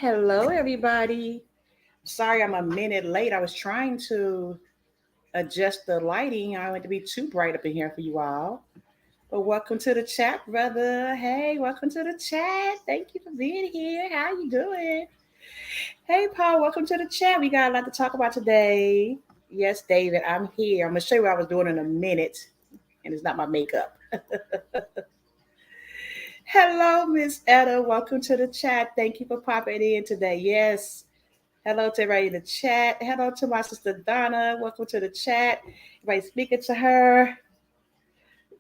Hello, everybody. Sorry, I'm a minute late. I was trying to adjust the lighting. I don't want it to be too bright up in here for you all. But welcome to the chat, brother. Hey, welcome to the chat. Thank you for being here. How you doing? Hey, Paul. Welcome to the chat. We got a lot to talk about today. Yes, David, I'm here. I'm gonna show you what I was doing in a minute, and it's not my makeup. Hello, Miss Etta. Welcome to the chat. Thank you for popping in today. Yes. Hello to everybody in the chat. Hello to my sister Donna. Welcome to the chat. Everybody speaking to her.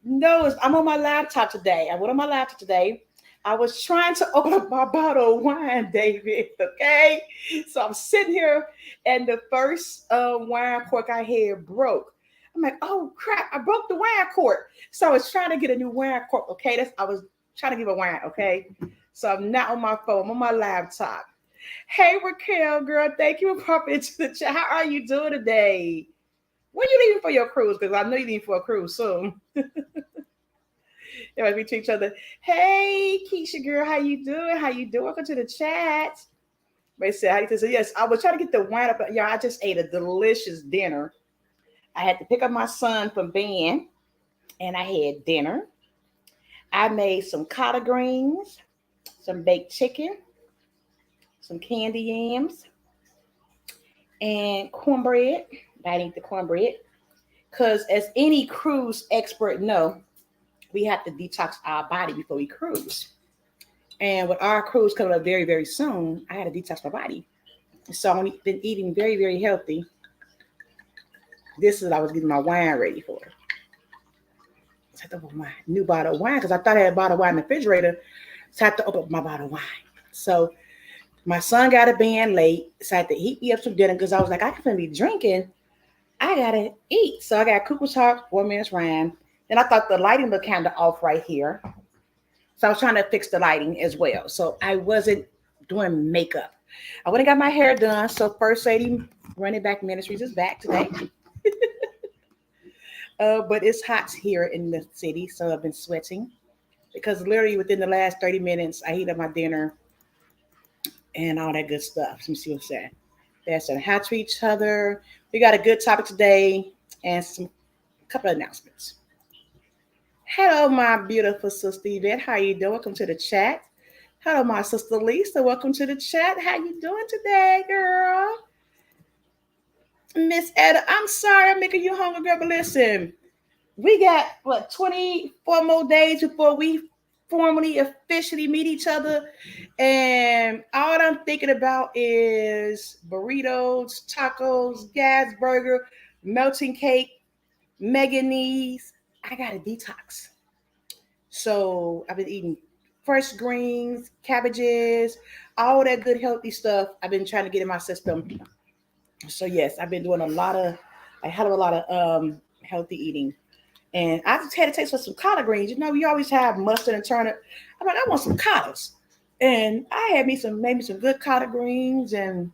No, I'm on my laptop today. I went on my laptop today. I was trying to open up my bottle of wine, David. Okay. So I'm sitting here and the first wine cork I had broke. I'm like, oh crap, I broke the wine cork. So I was trying to get a new wine cork. Okay. I was trying to give a wine. Okay. So I'm not on my phone, I'm on my laptop. Hey Raquel, girl, thank you for popping into the chat. How are you doing today? When you leaving for your cruise? Because I know you're leaving for a cruise soon. Everybody be to each other. Hey Keisha, girl, how you doing? How you doing? Welcome to the chat. They said, how you doing? Yes, I was trying to get the wine up. Yeah, I just ate a delicious dinner. I had to pick up my son from band, and I had dinner. I made some collard greens, some baked chicken, some candy yams, and cornbread. I didn't eat the cornbread because, as any cruise expert know, we have to detox our body before we cruise. And with our cruise coming up very, very soon, I had to detox my body. So I've been eating very, very healthy. This is I was getting my wine ready for. So I had to open my new bottle of wine because I thought I had a bottle of wine in the refrigerator. So I had to open up my bottle of wine. So my son got a band late, so I had to heat me up some dinner because I was like, I can't be drinking. I gotta eat. So I got Cooper's Hawk, 4 minutes ran. Then I thought the lighting looked kind of off right here. So I was trying to fix the lighting as well. So I wasn't doing makeup. I went and got my hair done. So First Lady Running Back Ministries is back today. But it's hot here in the city, so I've been sweating because literally within the last 30 minutes, I heat up my dinner and all that good stuff. Let me see what's that. They're saying hi to each other. We got a good topic today and some couple of announcements. Hello, my beautiful sister Yvette. How you doing? Welcome to the chat. Hello, my sister Lisa. Welcome to the chat. How you doing today, girl? Miss Etta, I'm sorry I'm making you hungry, girl, but listen, we got what 24 more days before we formally officially meet each other. And all I'm thinking about is burritos, tacos, gas burger, melting cake, Meganese. I got a detox. So I've been eating fresh greens, cabbages, all that good healthy stuff. I've been trying to get in my system. So yes, I've been doing a hell of a lot of healthy eating. And I just had to taste for some collard greens. You know, we always have mustard and turnip. I'm like, I want some collards. And I had maybe some good collard greens and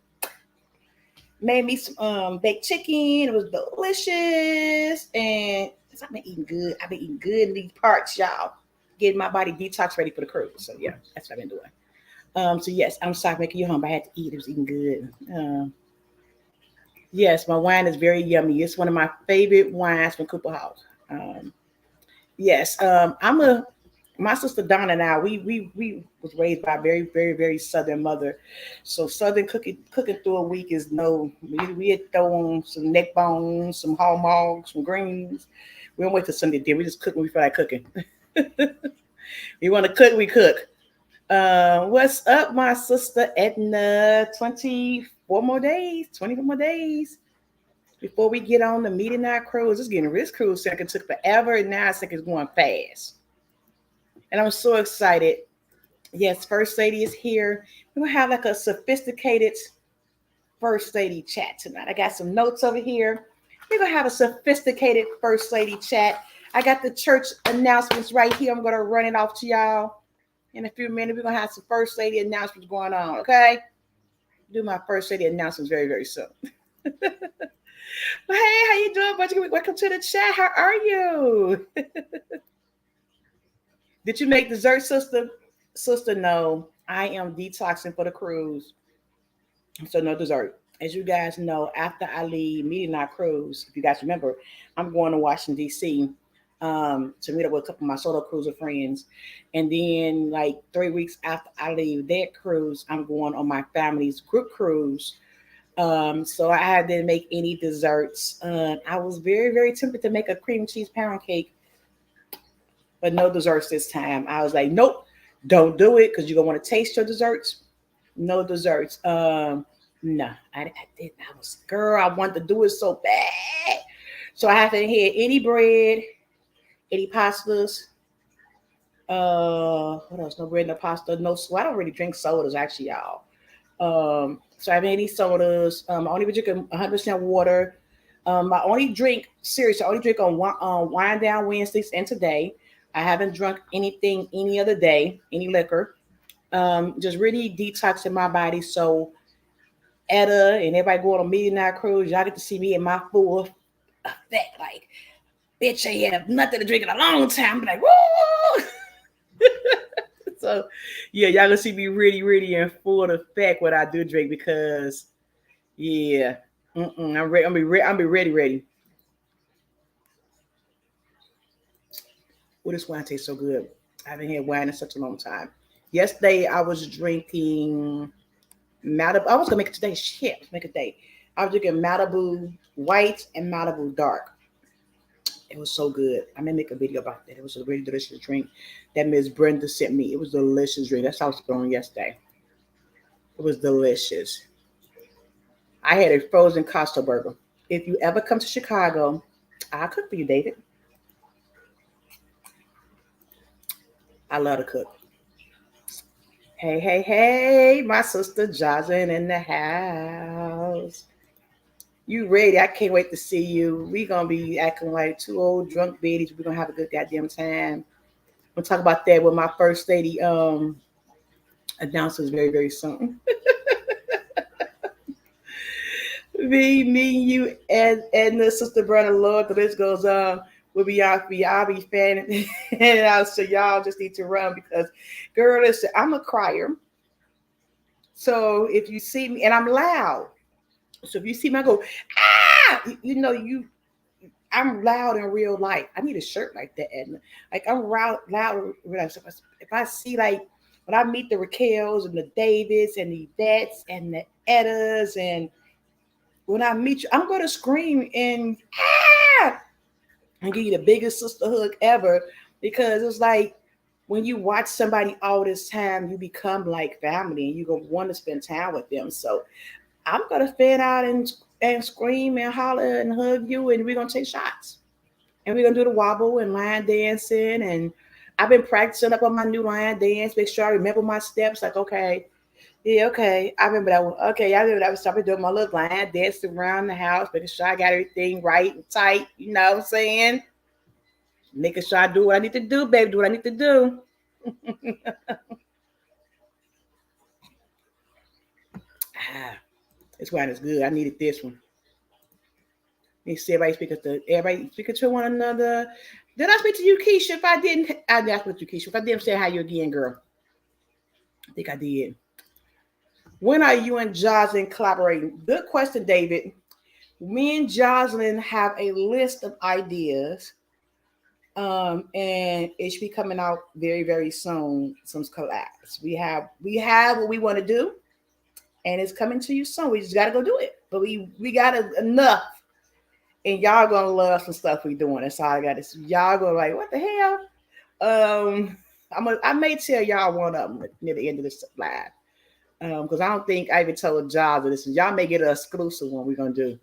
made me some baked chicken. It was delicious. And I've been eating good. I've been eating good in these parts, y'all. Getting my body detox ready for the cruise. So yeah, that's what I've been doing. So yes, I'm sorry making you home. I had to eat. It was eating good. Yes, my wine is very yummy. It's one of my favorite wines from Cooper House. Um, yes, my sister Donna and I we was raised by a very very very southern mother, so southern cooking through a week is no. We had thrown some neck bones, some hog maws, some greens. We don't wait till Sunday dinner. We just cook when we feel like cooking. We want to cook, we cook. What's up, my sister Edna? 24 more days. 24 more days before we get on the meeting our cruise. It's getting this cruise second took forever, and now I think it's going fast. And I'm so excited. Yes, First Lady is here. We're gonna have like a sophisticated First Lady chat tonight. I got some notes over here. We're gonna have a sophisticated First Lady chat. I got the church announcements right here. I'm gonna run it off to y'all in a few minutes. We're gonna have some First Lady announcements going on. Okay, do my First Lady announcements very very soon. Well, hey, how you doing, buddy? Welcome to the chat. How are you? Did you make dessert, sister? Sister, no. I am detoxing for the cruise. So no dessert. As you guys know, after I leave Meeting Night Cruise, if you guys remember, I'm going to Washington D.C. To meet up with a couple of my solo cruiser friends, and then like 3 weeks after I leave that cruise, I'm going on my family's group cruise. So I didn't make any desserts. I was very tempted to make a cream cheese pound cake, but no desserts this time. I was like, nope, don't do it because you're gonna want to taste your desserts. No desserts. No, I did. I was girl. I wanted to do it so bad. So I haven't had any bread, any pastas. What else? No bread, no pasta, no. So I don't really drink sodas actually, y'all. So I haven't any sodas. I only been drinking 100% water. I only drink seriously. I only drink on wine down Wednesdays and today. I haven't drunk anything any other day, any liquor. Just really detoxing my body. So Etta and everybody going on meeting night cruise, y'all get to see me in my full effect. Like, bitch, I ain't had nothing to drink in a long time. I'm like, woo! So, yeah, y'all gonna see me really in full effect what I do drink because, yeah, I'm ready. I'm be ready. Oh, this wine tastes so good. I haven't had wine in such a long time. Yesterday I was drinking Malibu. I was gonna make it today. Shit, make it today. I was drinking Malibu White and Malibu Dark. It was so good. I may make a video about that. It was a really delicious drink that Miss Brenda sent me. It was a delicious drink. That's how I was going yesterday. It was delicious. I had a frozen Costa burger. If you ever come to Chicago, I'll cook for you, David. I love to cook. Hey, my sister Jocelyn in the house. You ready? I can't wait to see you. We gonna be acting like two old drunk biddies. We're gonna have a good goddamn time. We'll talk about that with my first lady announcements very soon. Me, you, and the sister brother Lord, the list goes on. We'll y'all be fanning, and I'll say y'all just need to run because, girl, listen, I'm a crier. So if you see me, and I'm loud, so if you see me, I go you know I'm loud in real life. I need a shirt like that, Edna. Like I'm loud. If I see like when I meet the Raquels and the Davids and the Vets and the Ettas and when I meet you, I'm gonna scream ah and give you the biggest sister hug ever because it's like when you watch somebody all this time, you become like family and you're gonna want to spend time with them. So I'm gonna fan out and scream and holler and hug you and we're gonna take shots. And we're gonna do the wobble and line dancing and I've been practicing up on my new line dance, make sure I remember my steps. Like, okay, yeah, okay. I remember that one. Okay, I remember that was started doing my little line, dancing around the house, making sure I got everything right and tight, you know what I'm saying? Making sure I do what I need to do, baby, do what I need to do. Ah, this wine is good. I needed this one. Let me see everybody speaking to one another. Did I speak to you, Keisha? If I didn't, I did speak to you, Keisha. If I didn't say hi you again, girl. I think I did. When are you and Jocelyn collaborating? Good question, David. Me and Jocelyn have a list of ideas, and it should be coming out very soon. Some collabs. We have what we want to do, and it's coming to you soon. We just got to go do it. But we got enough, and y'all gonna love some stuff we doing. That's all I got. Is y'all gonna like what the hell? I may tell y'all one of them near the end of this live. Because I don't think I even told Jobs this. Y'all may get an exclusive one we're gonna do.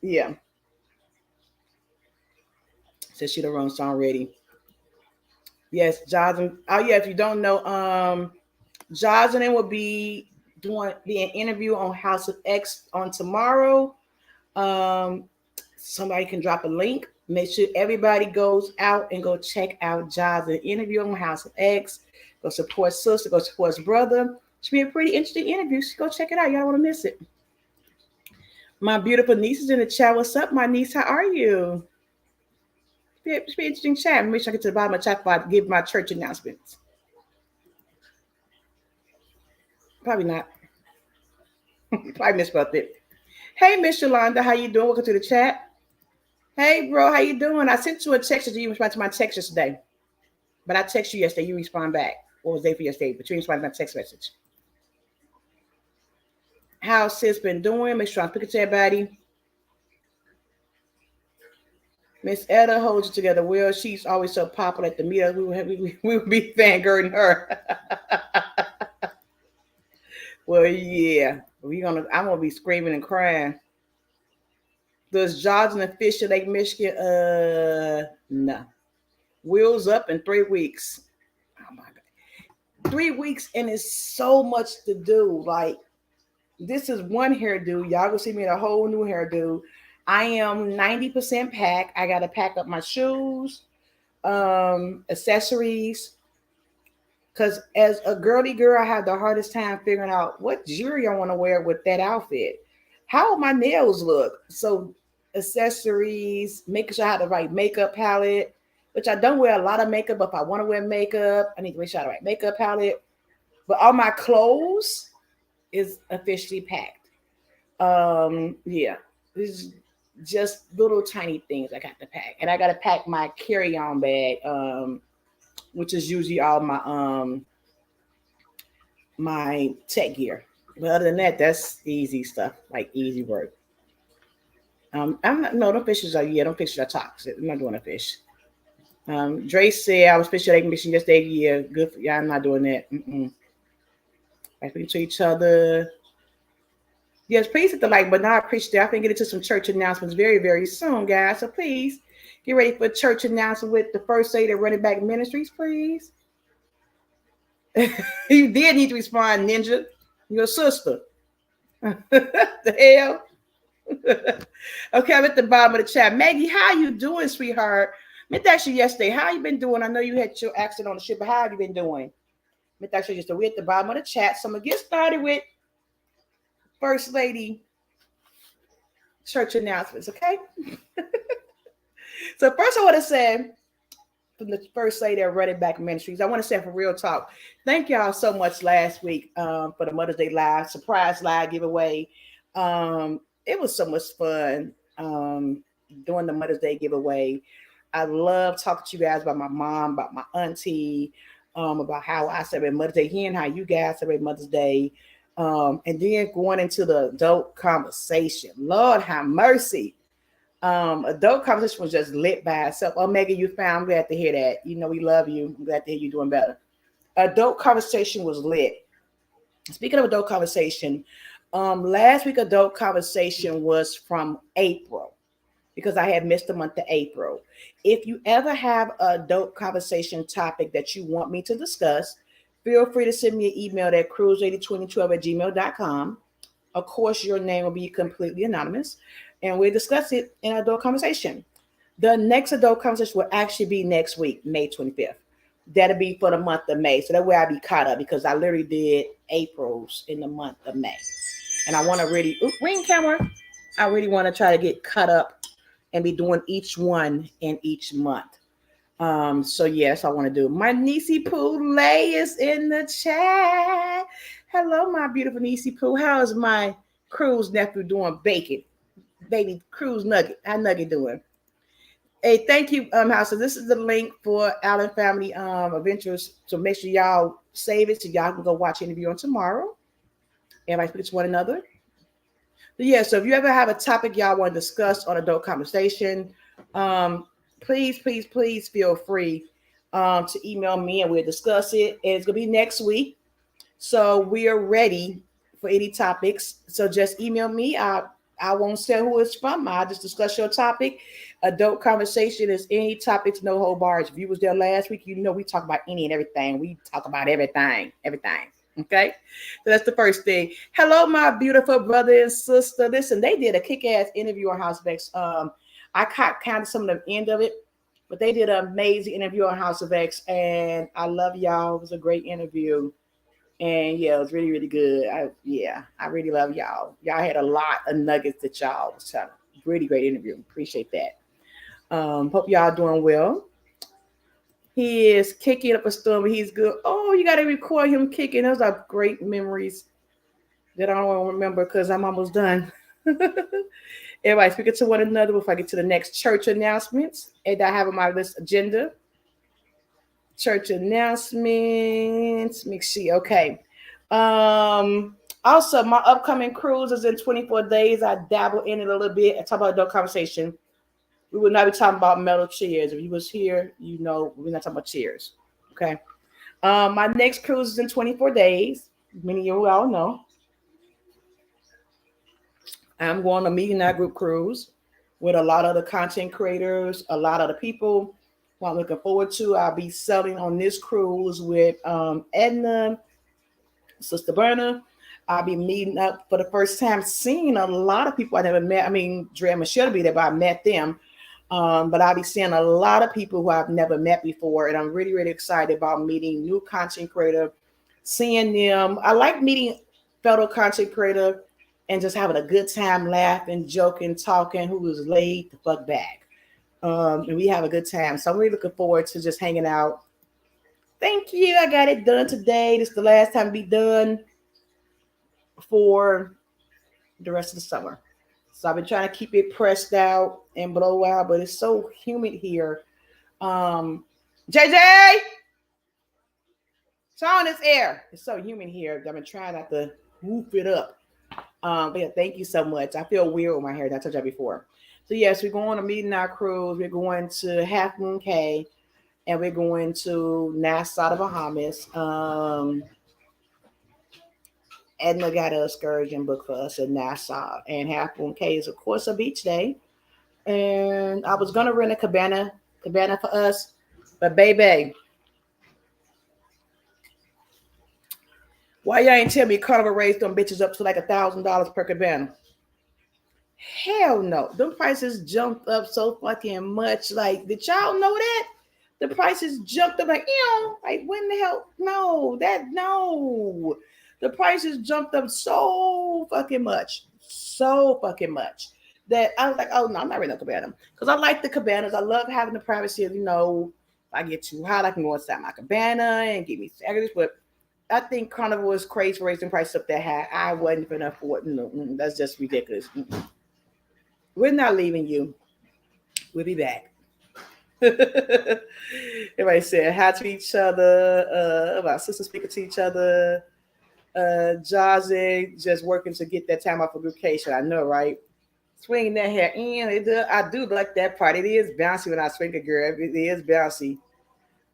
Yeah. Says she the wrong song ready. Yes, Jocelyn. Oh yeah, if you don't know, Jocelyn will be an interview on House of X on tomorrow. Um, somebody can drop a link. Make sure everybody goes out and go check out Jocelyn interview on House of X. Go support sister. Go support his brother. Should be a pretty interesting interview. So go check it out. Y'all don't want to miss it. My beautiful niece is in the chat. What's up, my niece? How are you? It's be interesting chat. Make sure I get to the bottom of the chat before I give my church announcements. Probably not. Probably misspelled it. Hey, Miss Yolanda, how you doing? Welcome to the chat. Hey, bro, how you doing? I sent you a text. You responded to my text yesterday, but I text you yesterday. You respond back. What was day for yesterday? But you responded to my text message. How's sis been doing? Make sure I'm picking to everybody. Miss Etta holds it together well. She's always so popular at the meetup. We would be fangirling her. Well, yeah, I'm gonna be screaming and crying. Does Johnson and Fisher Lake, Michigan? No. Wheels up in 3 weeks. Oh my god, 3 weeks, and it's so much to do. Like, this is one hairdo. Y'all gonna see me in a whole new hairdo. I am 90% packed. I gotta pack up my shoes, accessories. Because as a girly girl, I have the hardest time figuring out what jewelry I want to wear with that outfit. How my nails look. So accessories, making sure I have the right makeup palette, which I don't wear a lot of makeup, but if I want to wear makeup, I need to make sure I have the right makeup palette. But all my clothes is officially packed. Yeah. This is just little tiny things I got to pack. And I gotta pack my carry-on bag, which is usually all my tech gear. But other than that, that's easy stuff, like easy work. I'm not. No, don't fishes are. Yeah, don't fishes are toxic. I'm not doing a fish. Dre said I was fishing egg mission yesterday. Yeah, good. Yeah, I'm not doing that. I speak to each other. Yes, please hit the like button. I appreciate it. I can get into some church announcements very, very soon, guys. So please get ready for church announcement with the First Aid and Running Back Ministries, please. You did need to respond, Ninja. Your sister. The hell? Okay, I'm at the bottom of the chat. Maggie, how you doing, sweetheart? Meant to ask you yesterday. How you been doing? I know you had your accident on the ship, but how have you been doing? Meant to ask you yesterday. We're at the bottom of the chat. So I'm gonna get started with First Lady church announcements, okay? So first I want to say from the First Lady of Running Back Ministries, I want to say for real talk, thank y'all so much last week for the Mother's Day live, surprise live giveaway. It was so much fun doing the Mother's Day giveaway. I love talking to you guys about my mom, about my auntie, about how I celebrate Mother's Day here and how you guys celebrate Mother's Day. And then going into the adult conversation. Lord have mercy. Adult conversation was just lit by itself. Oh, Megan, you found. I'm glad to hear that. You know, we love you. I'm glad to hear you doing better. Adult conversation was lit. Speaking of adult conversation, last week adult conversation was from April because I had missed the month of April. If you ever have an adult conversation topic that you want me to discuss, feel free to send me an email at cruise802012@gmail.com. Of course, your name will be completely anonymous, and we'll discuss it in adult conversation. The next adult conversation will actually be next week, May 25th. That'll be for the month of May. So that way I'll be caught up because I literally did April's in the month of May. And I want to really, ring camera. I really want to try to get caught up and be doing each one in each month. So yes, I want to do. My niecey Pooh Lay is in the chat. Hello, my beautiful niecey Pooh. How is my Cruz nephew doing? Bacon, baby Cruz Nugget. How Nugget doing? Hey, thank you, House. So this is the link for Allen Family Adventures. So make sure y'all save it so y'all can go watch the interview on tomorrow. Everybody speak to one another. But yeah, so if you ever have a topic y'all want to discuss on adult conversation, please feel free to email me and we'll discuss it. And it's gonna be next week. So we are ready for any topics. So just email me. I won't say who it's from. I'll just discuss your topic. Adult conversation is any topics, no hold bars. If you was there last week, you know we talk about any and everything. We talk about everything. Okay, so that's the first thing. Hello, my beautiful brother and sister. Listen, they did a kick-ass interview on House of X. I caught kind of some of the end of it, but they did an amazing interview on House of X, and I love y'all. It was a great interview, and yeah, it was really, really good. I really love y'all. Y'all had a lot of nuggets that y'all was telling. Really great interview. Appreciate that. Hope y'all doing well. He is kicking up a storm, but he's good. Oh, you got to record him kicking. Those are great memories that I don't remember because I'm almost done. Everybody speaking to one another before I get to the next church announcements. And I have on my list agenda. Church announcements. Let me see. Okay. Also, my upcoming cruise is in 24 days. I dabble in it a little bit. I talk about adult conversation. We will not be talking about metal chairs. If you was here, you know we're not talking about chairs. Okay. My next cruise is in 24 days. Many of you all know. I'm going on a meeting that group cruise with a lot of the content creators, a lot of the people who I'm looking forward to. I'll be selling on this cruise with Edna, Sister Berna. I'll be meeting up for the first time, seeing a lot of people I never met. I mean, Dre and Michelle will be there, but I met them. But I'll be seeing a lot of people who I've never met before. And I'm really, really excited about meeting new content creator, seeing them. I like meeting fellow content creator and just having a good time, laughing, joking, talking, who was laid the fuck back. And we have a good time. So I'm really looking forward to just hanging out. Thank you. I got it done today. This is the last time to be done for the rest of the summer. So I've been trying to keep it pressed out and blow out, but it's so humid here. JJ, turn this air. It's so humid here. I've been trying not to whoop it up. But yeah, thank you so much. I feel weird with my hair. I told you before. So yes, we're going to meeting our cruise. We're going to Half Moon Cay, and we're going to Nassau, the Bahamas. Edna got an excursion book for us in Nassau, and Half Moon Cay is, of course, a beach day. And I was gonna rent a cabana for us, but baby, why y'all ain't tell me Carnival raised them bitches up to like $1,000 per cabana? Hell no, them prices jumped up so fucking much. Like, did y'all know that? The prices jumped up like when the hell? No, the prices jumped up so fucking much, that I was like, oh no, I'm not renting a cabana because I like the cabanas. I love having the privacy of, if I get too hot, I can go inside my cabana and get me sandwiches. But I think Carnival is crazy for raising prices up that high. I wasn't going to afford. No, that's just ridiculous. We're not leaving you. We'll be back. Everybody said hi to each other. Our sisters speaking to each other. Jazzy just working to get that time off of vacation. I know, right? Swinging that hair in. I do like that part. It is bouncy when I swing it, girl. It is bouncy.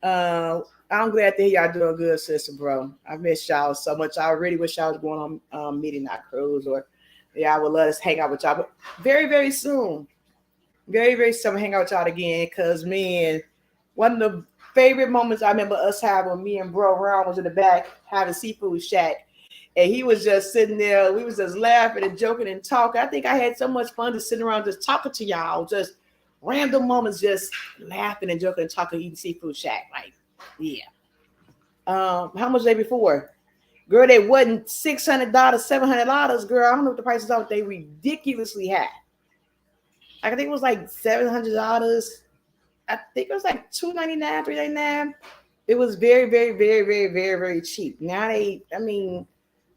I'm glad to hear y'all doing good, sister, bro. I miss y'all so much. I really wish y'all was going on meeting our cruise, or I would let us hang out with y'all. But very, very soon, very, very soon, hang out with y'all again. Cause man, one of the favorite moments I remember us having when me and bro Ron was in the back having seafood shack. And he was just sitting there. We was just laughing and joking and talking. I think I had so much fun just sitting around just talking to y'all. Just random moments, just laughing and joking and talking, eating seafood shack. Like, yeah. How much day before? Girl, they wasn't $600, $700. Girl, I don't know what the prices are. They ridiculously high. I think it was like $700. I think it was like $299, $399. It was very, very, very, very, very, very cheap. Now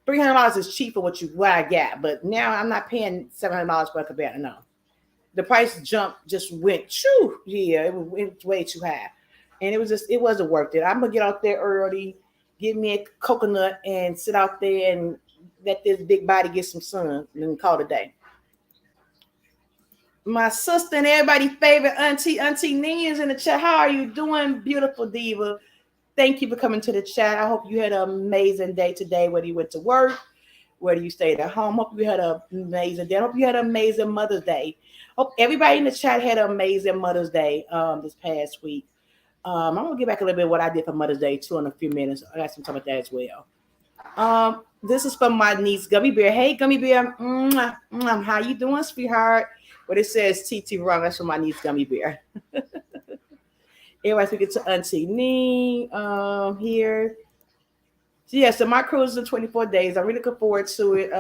$300 is cheap for what I got, but now I'm not paying $700 for a cabana. No, the price jump just went. Shoo, yeah, it went way too high, and it wasn't worth it. I'm gonna get out there early, get me a coconut, and sit out there and let this big body get some sun, and then call it a day. My sister and everybody's favorite Auntie Nina's in the chat. How are you doing, beautiful diva? Thank you for coming to the chat. I hope you had an amazing day today, whether you went to work, whether you stayed at home. Hope you had an amazing day. I hope you had an amazing Mother's Day. Hope everybody in the chat had an amazing Mother's Day this past week. I'm going to get back a little bit what I did for Mother's Day, too, in a few minutes. I got some time about that as well. This is from my niece, Gummy Bear. Hey, Gummy Bear. How you doing, sweetheart? But it says TT wrong. That's from my niece, Gummy Bear. Everybody speaking to Auntie Nee here. So yeah, so my cruise is in 24 days. I'm really looking forward to it.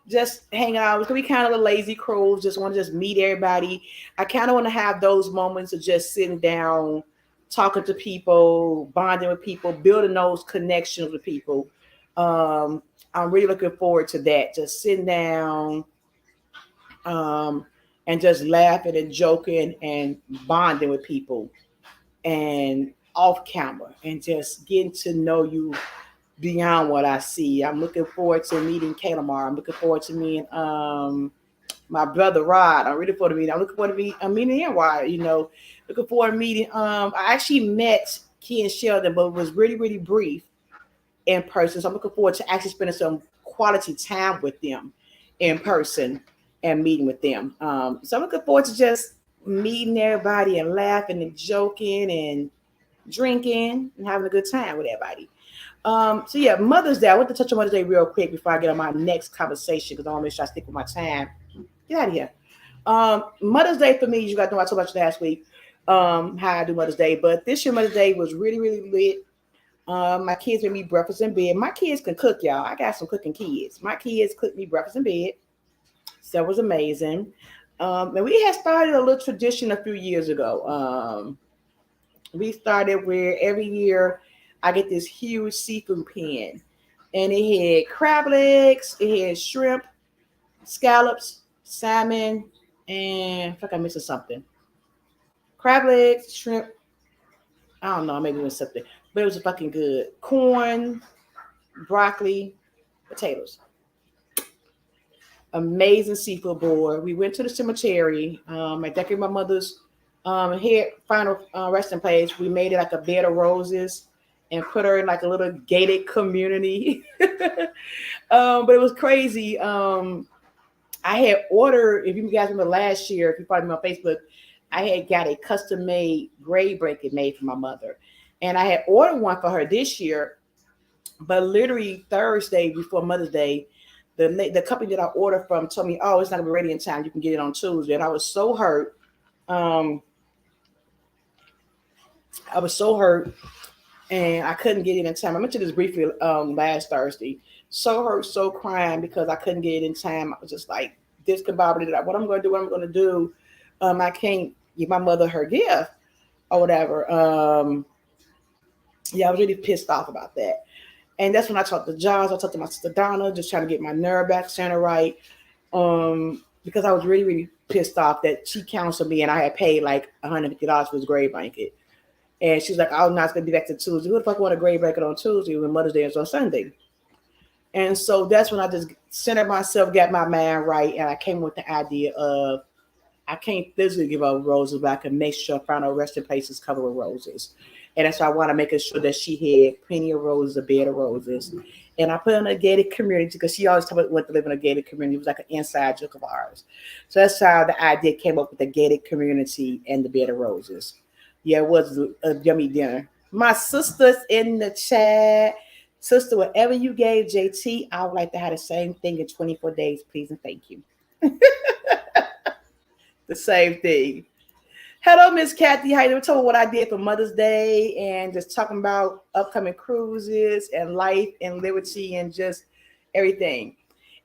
just hang out. Because we kind of the lazy crows, just want to just meet everybody. I kind of want to have those moments of just sitting down, talking to people, bonding with people, building those connections with people. Um, I'm really looking forward to that. Just sitting down, um, and just laughing and joking and bonding with people and off camera and just getting to know you beyond what I see. I'm looking forward to meeting Kayla tomorrow. I'm looking forward to meeting my brother Rod. I'm really forward to meeting. I'm looking forward to meeting NY. Looking forward to meeting. I actually met Key and Sheldon, but it was really really brief in person. So I'm looking forward to actually spending some quality time with them in person and meeting with them. So I'm looking forward to just meeting everybody and laughing and joking and drinking and having a good time with everybody. So yeah, Mother's Day. I want to touch on Mother's Day real quick before I get on my next conversation because I want to make sure I stick with my time. Get out of here. Mother's Day for me, you guys know I talked about you last week. How I do Mother's Day, but this year Mother's Day was really really lit. My kids made me breakfast in bed. My kids can cook, y'all. I got some cooking kids. My kids cooked me breakfast in bed, so it was amazing. And we had started a little tradition a few years ago. We started where every year I get this huge seafood pan, and it had crab legs, it had shrimp, scallops, salmon, and I think I'm missing something. Crab legs, shrimp. I don't know, maybe it was something, but it was fucking good. Corn, broccoli, potatoes. Amazing seafood board. We went to the cemetery. I decorated my mother's here final resting place. We made it like a bed of roses and put her in like a little gated community. But it was crazy. I had ordered, if you guys remember last year, if you follow me on Facebook, I had got a custom made grave blanket made for my mother. And I had ordered one for her this year, but literally Thursday before Mother's Day, the company that I ordered from told me, "Oh, it's not gonna be ready in time. You can get it on Tuesday." And I was so hurt. Um, I was so hurt, and I couldn't get it in time. I mentioned this briefly last Thursday. So hurt, so crying because I couldn't get it in time. I was just like discombobulated. Like, what I'm going to do? What I'm going to do? I can't give my mother her gift or whatever. Yeah, I was really pissed off about that. And that's when I talked to Josh. I talked to my sister Donna, just trying to get my nerve back center right. Because I was really, really pissed off that she counseled me and I had paid like $150 for his grave blanket. And she's like, "Oh, no, it's gonna be back to Tuesday. Who the fuck want a grave blanket on Tuesday when Mother's Day is on Sunday?" And so that's when I just centered myself, got my mind right, and I came with the idea of I can't physically give up roses, but I can make sure final resting place is covered with roses. And that's why I want to make sure that she had plenty of roses, a bed of roses. And I put in a gated community because she always told me what to live in a gated community. It was like an inside joke of ours. So that's how the idea came up with the gated community and the bed of roses. Yeah, it was a yummy dinner. My sister's in the chat. Sister, whatever you gave JT, I would like to have the same thing in 24 days, please and thank you. The same thing. Hello, Miss Kathy. How you doing? Told me what I did for Mother's Day and just talking about upcoming cruises and life and liberty and just everything.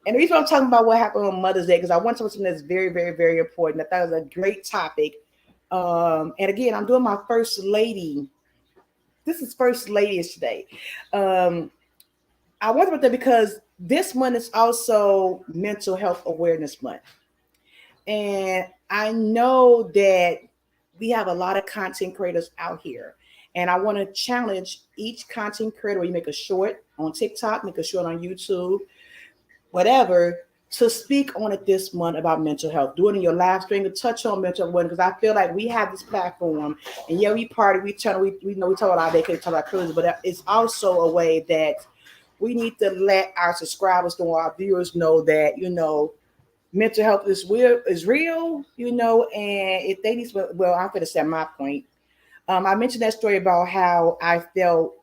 And the reason I'm talking about what happened on Mother's Day because I want to something that's very, very, very important. I thought it was a great topic. And again, I'm doing my first lady. This is first ladies today. Um, I want about that because this month is also Mental Health Awareness Month. And I know that we have a lot of content creators out here. And I want to challenge each content creator where you make a short on TikTok, make a short on YouTube, whatever, to speak on it this month about mental health. Do it in your live stream to touch on mental health because I feel like we have this platform. And yeah, we party, we know we talk about our day, talk about cruises, but it's also a way that we need to let our subscribers know, our viewers know that, mental health is real, and if they need, well, I'm going to say my point. I mentioned that story about how I felt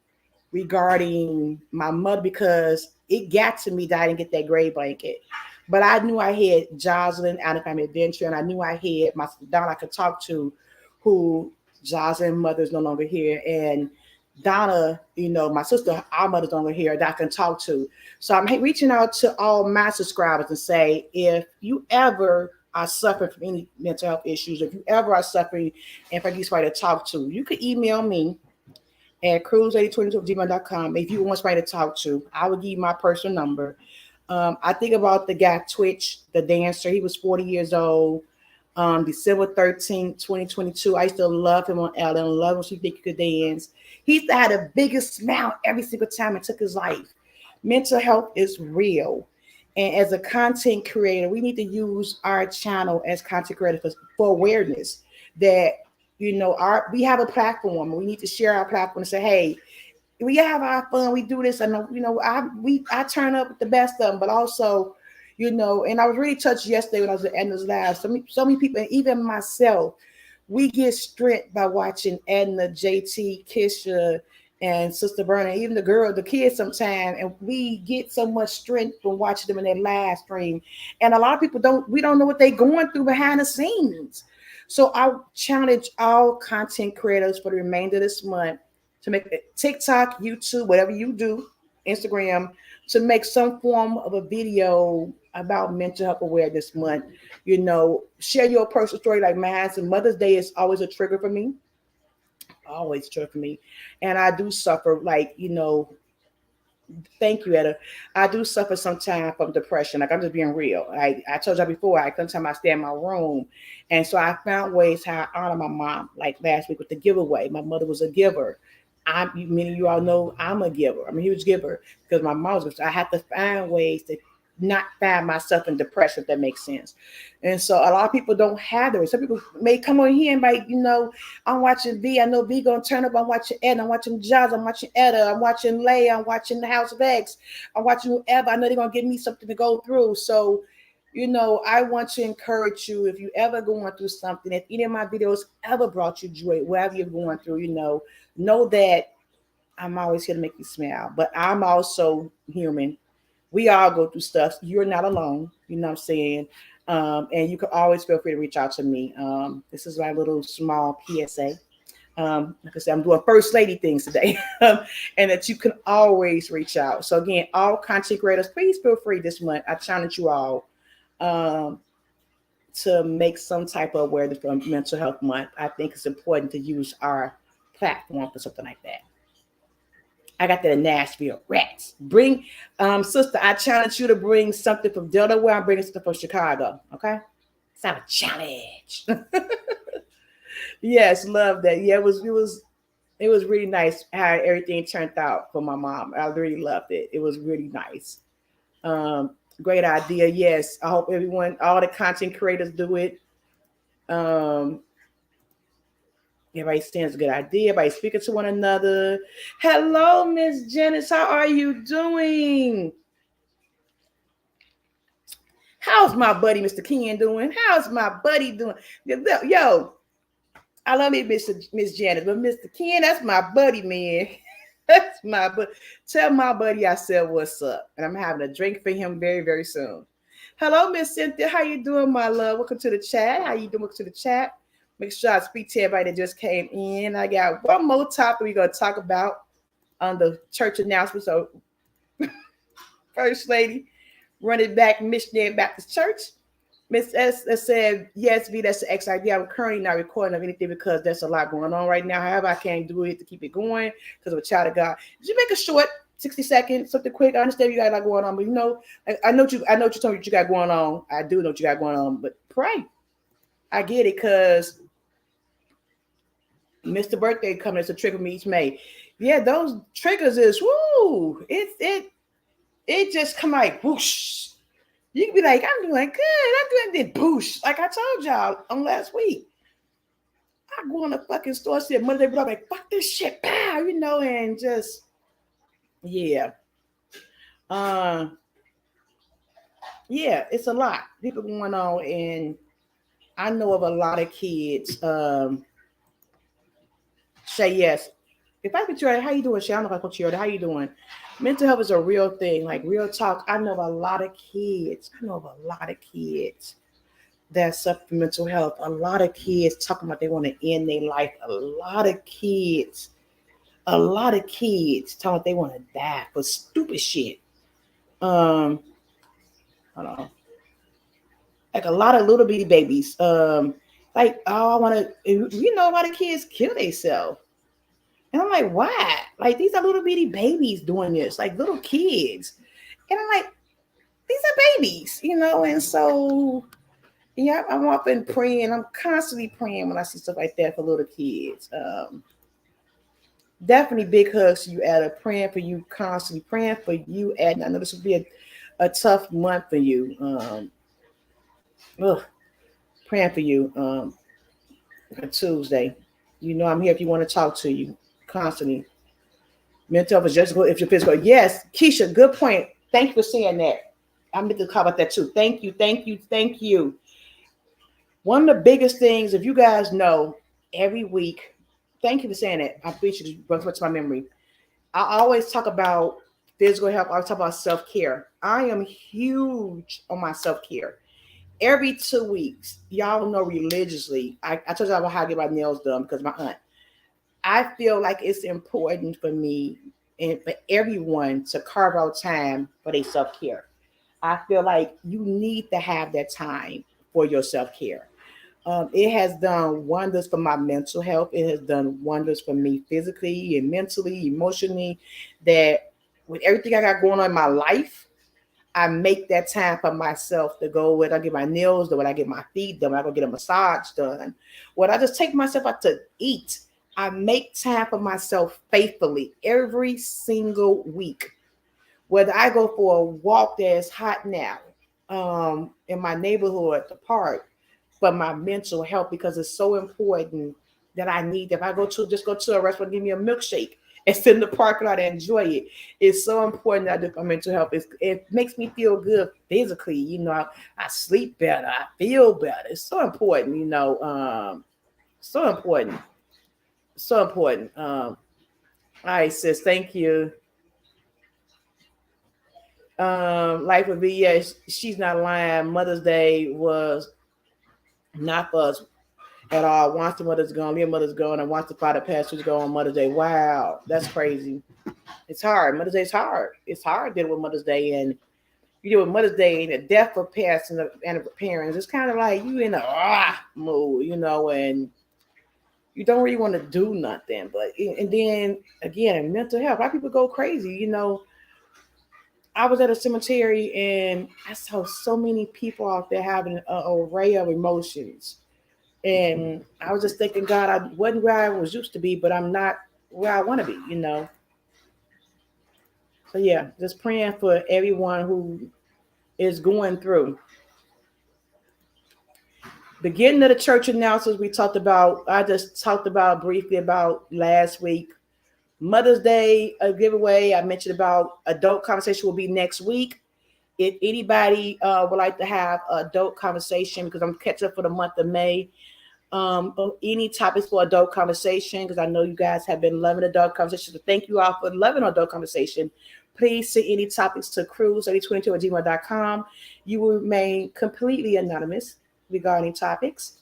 regarding my mother because it got to me that I didn't get that grave blanket. But I knew I had Jocelyn out of Family Adventure, and I knew I had my Don I could talk to, who Jocelyn mother is no longer here, and Donna, my sister, our mother's on here that I can talk to. So I'm reaching out to all my subscribers and say, if you ever are suffering from any mental health issues, if you ever are suffering and for somebody to talk to, you can email me at cruise8022@gmail.com. If you want somebody to talk to, I will give you my personal number. I think about the guy Twitch, the dancer. He was 40 years old. December 13th, 2022. I used to love him on Ellen. Love when she think he could dance. He used to have the biggest smile every single time it took his life. Mental health is real. And as a content creator, we need to use our channel as content creators for awareness that, we have a platform. We need to share our platform and say, hey, we have our fun. We do this, and I turn up with the best of them, but also, and I was really touched yesterday when I was at Edna's Live. So many people, and even myself, we get strength by watching Edna, JT, Kisha, and Sister Berna, even the kids sometimes, and we get so much strength from watching them in their live stream. And a lot of people we don't know what they're going through behind the scenes. So I challenge all content creators for the remainder of this month to make it TikTok, YouTube, whatever you do, Instagram, to make some form of a video about mental health awareness month. Share your personal story like mine. And Mother's Day is always a trigger for me. Always a trigger for me. And I do suffer, thank you, Etta. I do suffer sometimes from depression. Like, I'm just being real. I told you before, sometimes I stay in my room. And so I found ways how I honor my mom. Like last week with the giveaway. My mother was a giver. Many of you all know I'm a giver. I'm a huge giver because my mom was. I have to find ways to not find myself in depression, if that makes sense. And so a lot of people don't have that. Some people may come on here and I'm watching V. I know V gonna turn up. I'm watching Ed. I'm watching Jaws. I'm watching Etta. I'm watching Leia. I'm watching the House of X. I'm watching whoever. I know they're gonna give me something to go through. So, I want to encourage you, if you ever going through something, if any of my videos ever brought you joy, whatever you're going through, know that I'm always here to make you smile. But I'm also human. We all go through stuff. You're not alone. You know what I'm saying? And you can always feel free to reach out to me. This is my little small PSA. Like I said, I'm doing first lady things today. And that you can always reach out. So again, all content creators, please feel free this month. I challenge you all to make some type of awareness for Mental Health Month. I think it's important to use our platform for something like that. I got that in Nashville. Rats. Bring, sister, I challenge you to bring something from Delaware. I'm bringing something from Chicago. Okay? It's not a challenge. Yes, love that. Yeah, it was really nice how everything turned out for my mom. I really loved it. It was really nice. Great idea. Yes. I hope everyone, all the content creators do it. Everybody stands a good idea. Everybody speaking to one another. Hello, Miss Janice. How are you doing? How's my buddy, Mr. Ken, doing? How's my buddy doing? Yo, I love you, Miss Janice, but Mr. Ken, that's my buddy, man. That's my buddy. Tell my buddy I said what's up, and I'm having a drink for him very, very soon. Hello, Miss Cynthia. How you doing, my love? Welcome to the chat. How you doing? Welcome to the chat. Make sure I speak to everybody that just came in. I got one more topic we're going to talk about on the church announcement. So, First Lady, running back Missionary Baptist Church. Miss S said, yes, V, that's the X idea. I'm currently not recording of anything because there's a lot going on right now. However, I can't do it to keep it going because I'm a child of God. Did you make a short 60 seconds, something quick? I understand you got a lot going on, but I know what you told me what you got going on. I do know what you got going on, but pray. I get it because Mr. Birthday coming as a trigger me each May. Yeah, those triggers is woo. It just come like whoosh. You can be like, I'm doing good. I'm doing this boosh. Like I told y'all on last week. I go in the fucking store, see a Monday, but I'm like, fuck this shit, pow, and just yeah. Yeah, it's a lot. People going on, and I know of a lot of kids. Say yes. If I could try, how you doing, Shay? I don't know if I could how you doing? Mental health is a real thing, like real talk. I know of a lot of kids. That suffer from mental health. A lot of kids talking about they want to end their life. A lot of kids A lot of kids telling they want to die for stupid shit. Um, hold on. Like a lot of little bitty babies. Like, oh, I want to. You know, a lot of kids kill themselves, and I'm like, why? Like, these are little bitty babies doing this, like little kids, and I'm like, these are babies, you know. And so, yeah, I'm often praying. I'm constantly praying when I see stuff like that for little kids. Definitely big hugs to you, Ada. Praying for you, constantly praying for you, Ada. I know this will be a tough month for you. Ugh, praying for you. On Tuesday. You know I'm here if you want to talk to you constantly. Mental health is just good if you're physical. Yes, Keisha, good point. Thank you for saying that. I'm going to talk about that too. Thank you, thank you, thank you. One of the biggest things, if you guys know, every week, thank you for saying that. I appreciate you brought to my memory. I always talk about physical health. I always talk about self-care. I am huge on my self-care. Every 2 weeks, y'all know religiously, I told y'all about how I get my nails done because my aunt. I feel like it's important for me and for everyone to carve out time for their self-care. I feel like you need to have that time for your self-care. It has done wonders for my mental health. It has done wonders for me physically and mentally, emotionally. That with everything I got going on in my life, I make that time for myself to go when I get my nails done, when I get my feet done, when I go get a massage done, when I just take myself out to eat. I make time for myself faithfully every single week. Whether I go for a walk that's hot now, in my neighborhood, the park, for my mental health because it's so important that I need. If I go to just go to a restaurant, give me a milkshake and sit in the parking lot and enjoy it. It's so important that I do for mental health. It makes me feel good physically. You know, I sleep better. I feel better. It's so important. You know, so important. So important. All right, sis. Thank you. Life would be, yeah. She's not lying. Mother's Day was not for us at all. Once the mother's gone, Leah's mother's gone, and once the father passed, she's gone on Mother's Day. Wow, that's crazy. It's hard. Mother's Day is hard. It's hard dealing with Mother's Day, and you deal with Mother's Day and the death of parents and of parents. It's kind of like you in a mood, you know, and you don't really want to do nothing. But and then again, mental health. A lot of people go crazy. You know, I was at a cemetery and I saw so many people out there having an array of emotions. And I was just thinking, God, I wasn't where I was used to be, but I'm not where I want to be, you know. So yeah, just praying for everyone who is going through. Beginning of the church announcements we talked about, I just talked about briefly about last week. Mother's Day, a giveaway. I mentioned about adult conversation will be next week. If anybody would like to have adult conversation, because I'm catching up for the month of May, any topics for adult conversation, because I know you guys have been loving adult conversation. So thank you all for loving adult conversation. Please send any topics to cruise3022@gmail.com. You will remain completely anonymous regarding topics.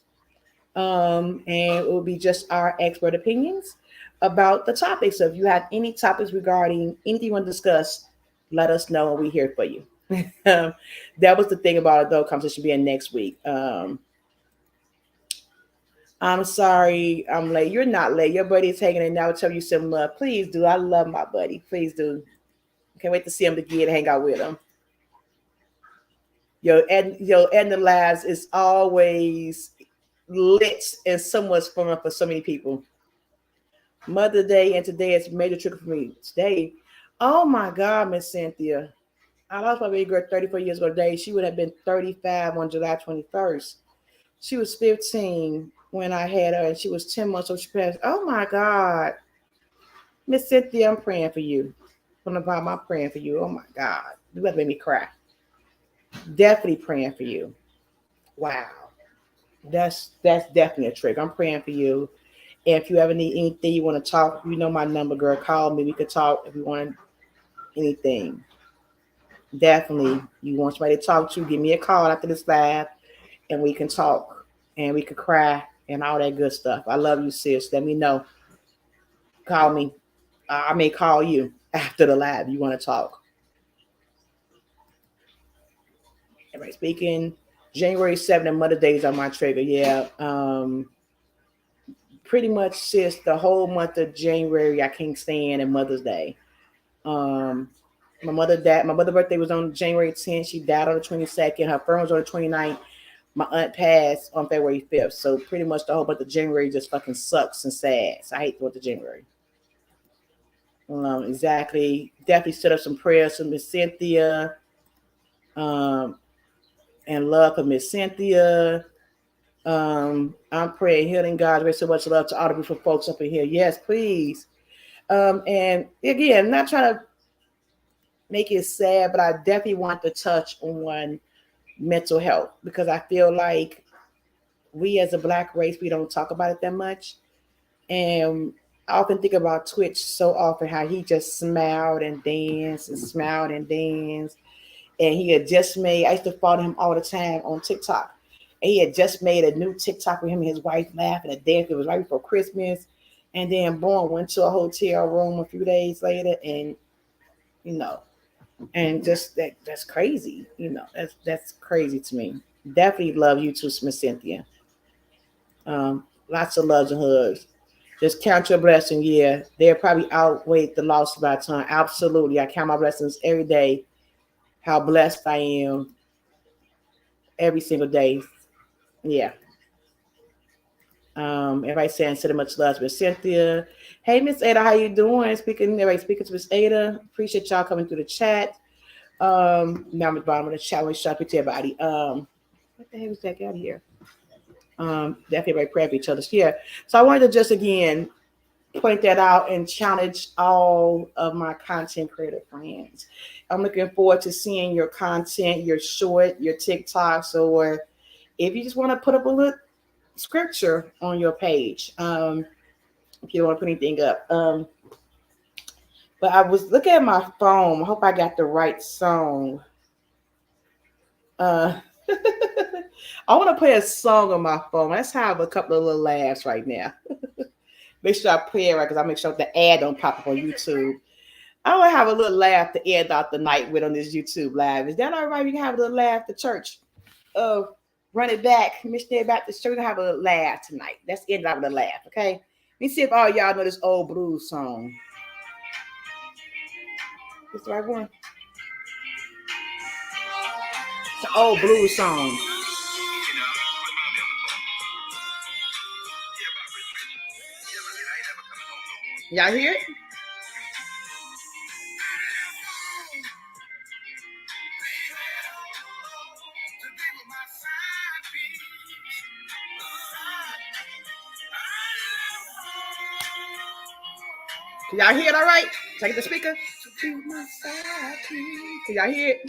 And it will be just our expert opinions about the topics. So if you have any topics regarding anything you want to discuss, let us know and we're here for you. That was the thing about adult conversation being next week. I'm sorry I'm late. You're not late. Your buddy is hanging in now. Tell you some love. Please do. I love my buddy. Please do. Can't wait to see him again and hang out with him. Yo, Edna Labs is always lit and somewhat fun for so many people. Mother Day and today is a major trigger for me. Today, oh my God, Miss Cynthia. I lost my baby girl 34 years ago today. She would have been 35 on July 21st. She was 15 when I had her, and she was 10 months old. She passed. Oh my God. Miss Cynthia, I'm praying for you. From the bottom, I'm praying for you. Oh my God. You better make me cry. Definitely praying for you. Wow. That's definitely a trick. I'm praying for you. And if you ever need anything you want to talk, you know my number, girl. Call me. We could talk if you want anything. Definitely. You want somebody to talk to, give me a call after this live and we can talk and we could cry and all that good stuff. I love you, sis. Let me know. Call me. I may call you after the live. You want to talk? Everybody speaking. January 7th and Mother Day is on my trigger. Yeah. Pretty much since the whole month of January, I can't stand and Mother's Day. Um, my mother's birthday was on January 10th. She died on the 22nd. Her friend was on the 29th. My aunt passed on February 5th. So pretty much the whole month of January just fucking sucks and sad. So I hate the month of January. Exactly. Definitely set up some prayers for Miss Cynthia. Um, and love for Miss Cynthia. I'm praying healing God. There's so much love to all the beautiful folks up in here. Yes, please. And again, not trying to make it sad, but I definitely want to touch on mental health because I feel like we as a Black race, we don't talk about it that much. And I often think about Twitch so often, how he just smiled and danced and smiled and danced. And he had just made, I used to follow him all the time on TikTok. And he had just made a new TikTok with him and his wife laughing and dancing. It was right before Christmas. And then boom, went to a hotel room a few days later and, you know, and just that's crazy. That's crazy to me. Definitely love you too, Miss Cynthia. Lots of loves and hugs. Just count your blessing. Yeah, they'll probably outweigh the loss of our time. Absolutely. I count my blessings every day. How blessed I am every single day. Yeah. Everybody saying so much love to Miss Cynthia. Hey, Miss Ada, how you doing? Everybody speaking to Miss Ada. Appreciate y'all coming through the chat. Now I'm at the bottom of the chat. Let's shop it to everybody. What the heck was that out here? Definitely everybody pray for each other. Yeah. So I wanted to just again point that out and challenge all of my content creator friends. I'm looking forward to seeing your content, your short, your TikToks, or if you just want to put up a little scripture on your page. If you don't want to put anything up. But I was looking at my phone. I hope I got the right song. I want to play a song on my phone. Let's have a couple of little laughs right now. Make sure I play it right because I make sure the ad don't pop up on YouTube. I want to have a little laugh to end out the night with on this YouTube live. Is that all right? We can have a little laugh at the church. Run it back. Missionary Baptist Church. We're going to have a little laugh tonight. Let's end it out with a laugh, okay? Let me see if all y'all know this old blues song. Is the right one? It's an old blues song. Y'all hear it? Can y'all hear it all right? Take the speaker. Can y'all hear it?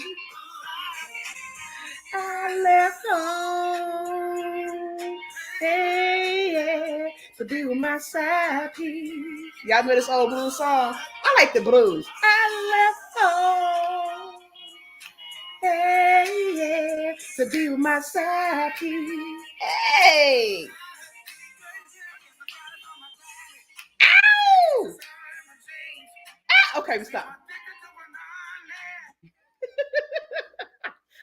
I left home. Hey, yeah. To be with my side piece. Y'all know this old blues song? I like the blues. I left home. Hey, yeah. To be with my side piece. Hey. Ow! Ah, okay, we stop.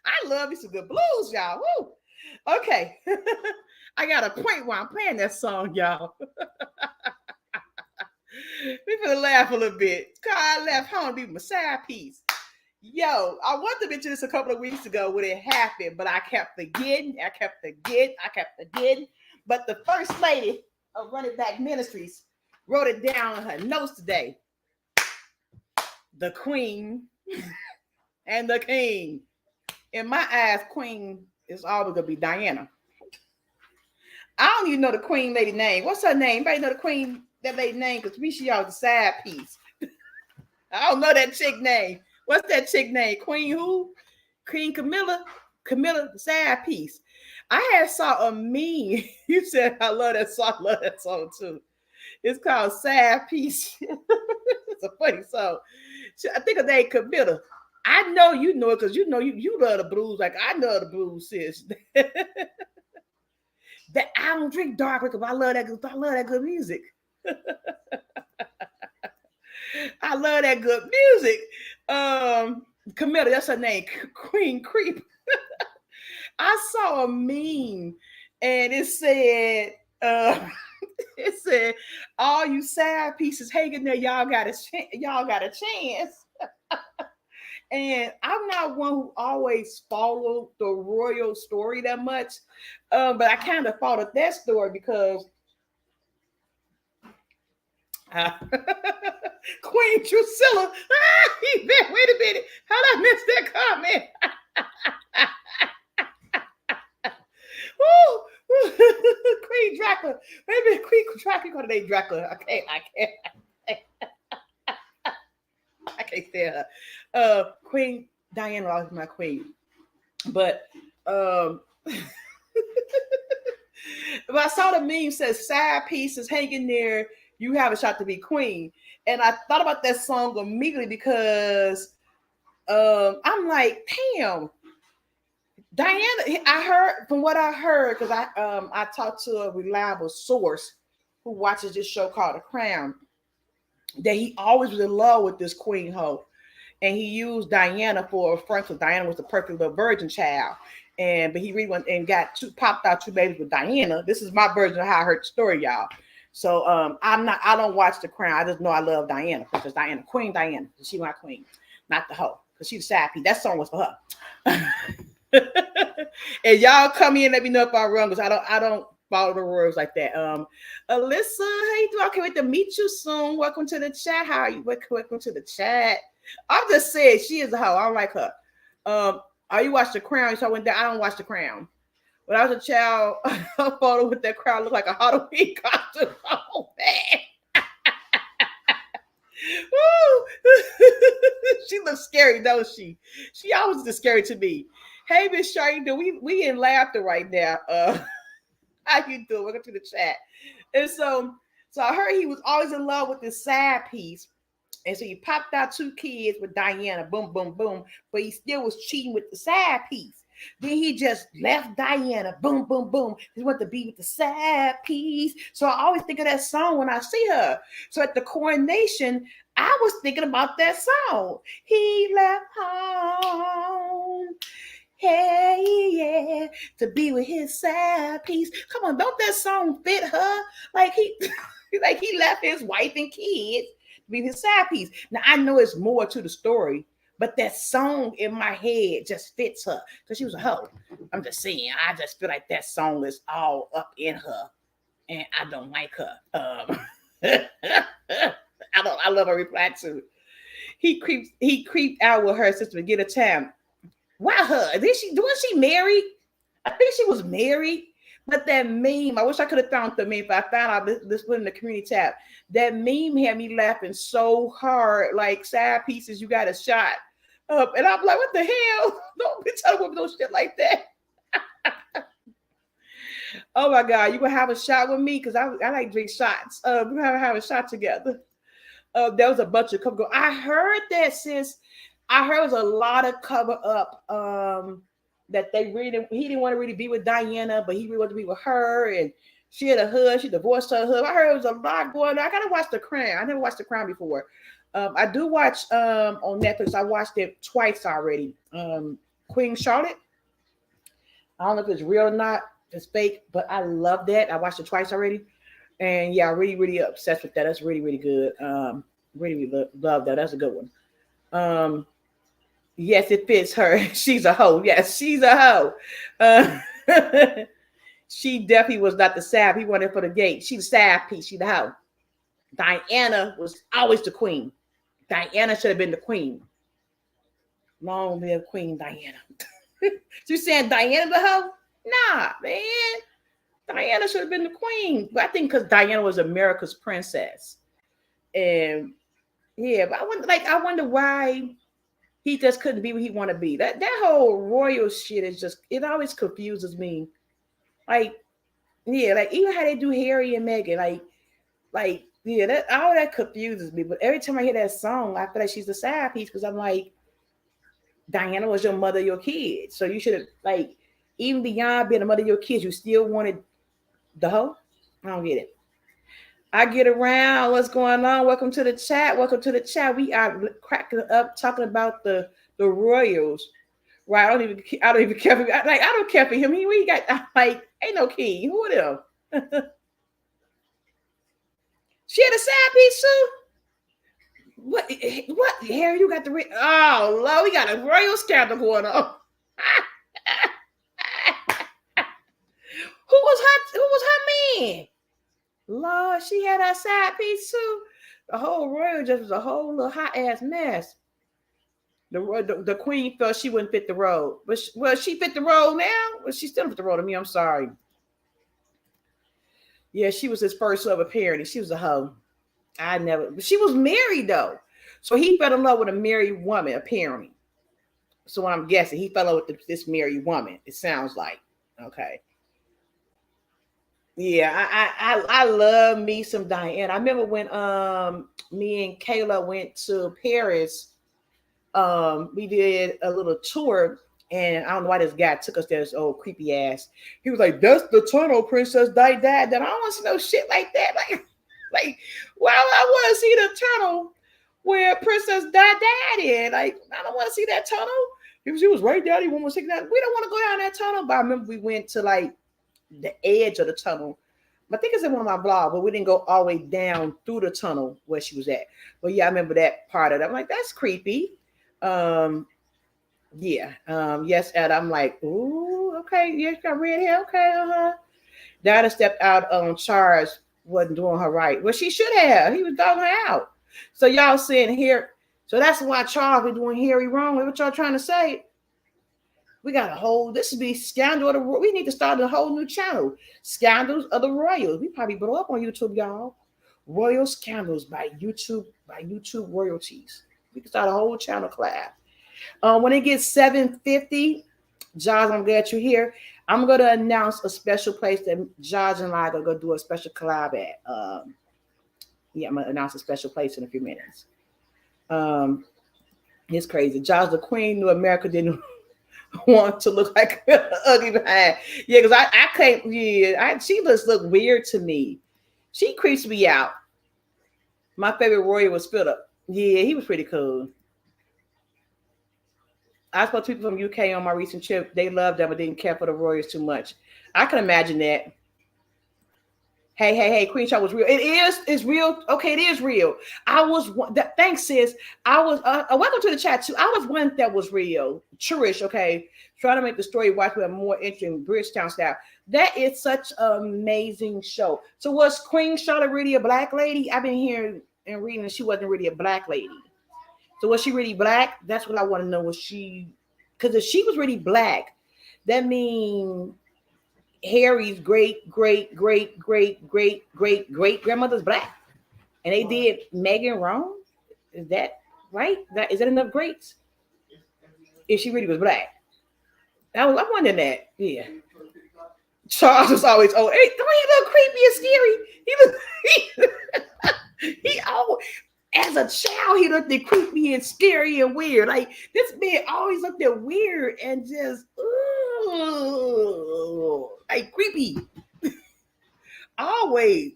I love me some good blues, y'all. Woo. Okay. I got a point while I'm playing that song, y'all. We finna laugh a little bit. I left home to be my side piece. Yo, I wanted to mention this a couple of weeks ago when it happened, but I kept forgetting. But the first lady of Running Back Ministries wrote it down on her notes today. The Queen and the King. In my eyes, Queen is always gonna be Diana. I don't even know the Queen lady name. What's her name? Anybody know the Queen that lady name? Because we she always the side piece. I don't know that chick name. What's that chick name? Queen who? Queen Camilla. Camilla, the side piece. I had saw a meme. You said I love that song. I love that song too. It's called Sad Piece. It's a funny song. I think her name Camilla. I know you know it because you know you love the blues like I love the blues, sis. That I don't drink dark liquor, but I love that good music. I love that good music. Camilla, that's her name, Queen Creep. I saw a meme and it said, it said, all you side pieces hanging there, y'all got a chance. And I'm not one who always followed the royal story that much, but I kind of followed that story because uh, Queen Drusilla. Wait a minute, how did I miss that comment? Queen Dracula. Maybe Queen Dracula called her name Dracula. I can't stand her. Queen Diana was my queen. But but I saw the meme says side pieces hanging there. You have a shot to be queen. And I thought about that song immediately because I'm like, damn, Diana. I heard from what I heard because I talked to a reliable source who watches this show called The Crown that he always was in love with this queen hoe, and he used Diana for a front because Diana was the perfect little virgin child. But he really went and got popped out two babies with Diana. This is my version of how I heard the story, y'all. So I don't watch The Crown. I just know I love Diana because Diana, Queen Diana, she's my queen, not the hoe, because she's the side piece. That song was for her. And y'all come in, let me know if I'm wrong, because I don't follow the rules like that. Alyssa, how you doing? I can't wait to meet you soon. Welcome to the chat. How are you? Welcome to the chat. I'm just saying she is a hoe. I don't like her. Are you watch The Crown? So I went there. I don't watch The Crown. When I was a child, a photo with that crown looked like a Halloween costume. Oh man. She looks scary, don't she? She always is scary to me. Hey, Miss Shardy, we in laughter right now. How you doing? Welcome to the chat. And so I heard he was always in love with this side piece. And so he popped out two kids with Diana, boom, boom, boom. But he still was cheating with the side piece. Then he just left Diana, boom, boom, boom. He went to be with the side piece. So I always think of that song when I see her. So at the coronation, I was thinking about that song. He left home. Hey, yeah, to be with his side piece. Come on, don't that song fit her? Like he like he left his wife and kids to be his side piece. Now I know it's more to the story, but that song in my head just fits her because she was a hoe. I'm just saying, I just feel like that song is all up in her, and I don't like her. I love her reply to. He creeped out with her sister to get a time. Why her? Wasn't she married? I think she was married. But that meme, I wish I could have found the meme, but I found out this one in the community tab. That meme had me laughing so hard, like side pieces, you got a shot. And I'm like, what the hell? Don't be telling women no shit like that. Oh my God, you gonna have a shot with me? Because I like drink shots. We're gonna have a shot together. There was a bunch of cover. I heard that since I heard it was a lot of cover up. That he didn't want to really be with Diana, but he really wanted to be with her, and she had a husband. She divorced her husband. I heard it was a lot going on. I gotta watch The Crown. I never watched The Crown before. I do watch on Netflix. I watched it twice already. Queen Charlotte. I don't know if it's real or not. It's fake, but I love that. I watched it twice already, and yeah, really, really obsessed with that. That's really, really good. Really, really love that. That's a good one. Yes, it fits her. She's a hoe. Yes, she's a hoe. She definitely was not the side. He wanted for the gate. She the side piece. She the hoe. Diana was always the queen. Diana should have been the queen. Long live Queen Diana. You saying Diana the hoe? Nah, man. Diana should have been the queen. But I think because Diana was America's princess. And yeah, but I wonder why he just couldn't be what he want to be. That whole royal shit is just, it always confuses me. Like, yeah, like even how they do Harry and Meghan, like yeah, that all that confuses me. But every time I hear that song, I feel like she's the side piece because I'm like, Diana was your mother, your kids, so you should have like even beyond being the mother of your kids, you still wanted the hoe. I don't get it. I get around. What's going on? Welcome to the chat. Welcome to the chat. We are cracking up talking about the Royals. Right? I don't even care for like I don't care for him. We got like ain't no king. Who them? She had a side piece too. What? What? Harry, you got the oh Lord, we got a royal scandal going on. Who was her man? Lord, she had her side piece too. The whole royal just was a whole little hot ass mess. The queen felt she wouldn't fit the role, but she fit the role now. Well, she still fit the role to me. I'm sorry. Yeah, she was his first love apparently. She was a hoe. I never. But she was married though, so he fell in love with a married woman apparently. So what I'm guessing, he fell in love with this married woman. It sounds like okay. Yeah, I love me some Diane. I remember when me and Kayla went to Paris. We did a little tour, and I don't know why this guy took us there. This old creepy ass. He was like, "That's the tunnel Princess Di died." Then I don't want to see no shit like that. Like, well, I want to see the tunnel where Princess Di died in. Like, I don't want to see that tunnel. He was right down. He won't take that. We don't want to go down that tunnel. But I remember we went to like the edge of the tunnel. I think it's in one of my blogs, but we didn't go all the way down through the tunnel where she was at. But yeah, I remember that part of it. I'm like, that's creepy. Um, yeah. Yes, Ed. I'm like, ooh, okay, yeah, she got red hair. Okay, Dada stepped out on charge, wasn't doing her right. Well, she should have. He was dogging her out. So y'all saying here, so that's why Charles was doing Harry wrong. What y'all trying to say? We got a whole. This would be scandal of the. We need to start a whole new channel. Scandals of the Royals. We probably blow up on YouTube, y'all. Royal scandals by YouTube royalties. We can start a whole channel class. When it gets 7:50, Josh, I'm glad you're here. I'm going to announce a special place that Josh and I are going to go do a special collab at. Yeah, I'm going to announce a special place in a few minutes. It's crazy. Josh, the Queen knew America didn't want to look like ugly behind. Yeah, because I can't. Yeah, she just look weird to me. She creeps me out. My favorite royal was Philip. Yeah, he was pretty cool. I spoke to people from UK on my recent trip. They loved them but didn't care for the Royals too much. I can imagine that. Hey, Queen Shot was real. It's real. Okay, it is real. I was that. Thanks, sis. I was. Welcome to the chat too. I was one that was real. Trurish. Okay, trying to make the story watch with a more interesting Bridgetown style. That is such an amazing show. So was Queen Charlotte really a black lady? I've been hearing and reading that she wasn't really a black lady. So was she really black? That's what I want to know. Was she? Because if she was really black, that means Harry's great grandmother's black, and they did Megan wrong. Is that right? Is that enough greats? If she really was black, I'm wondering that. Yeah, Charles was always hey, don't he look creepy and scary? He always. As a child, he looked at creepy and scary and weird. Like this man always looked at weird and just like creepy. Always.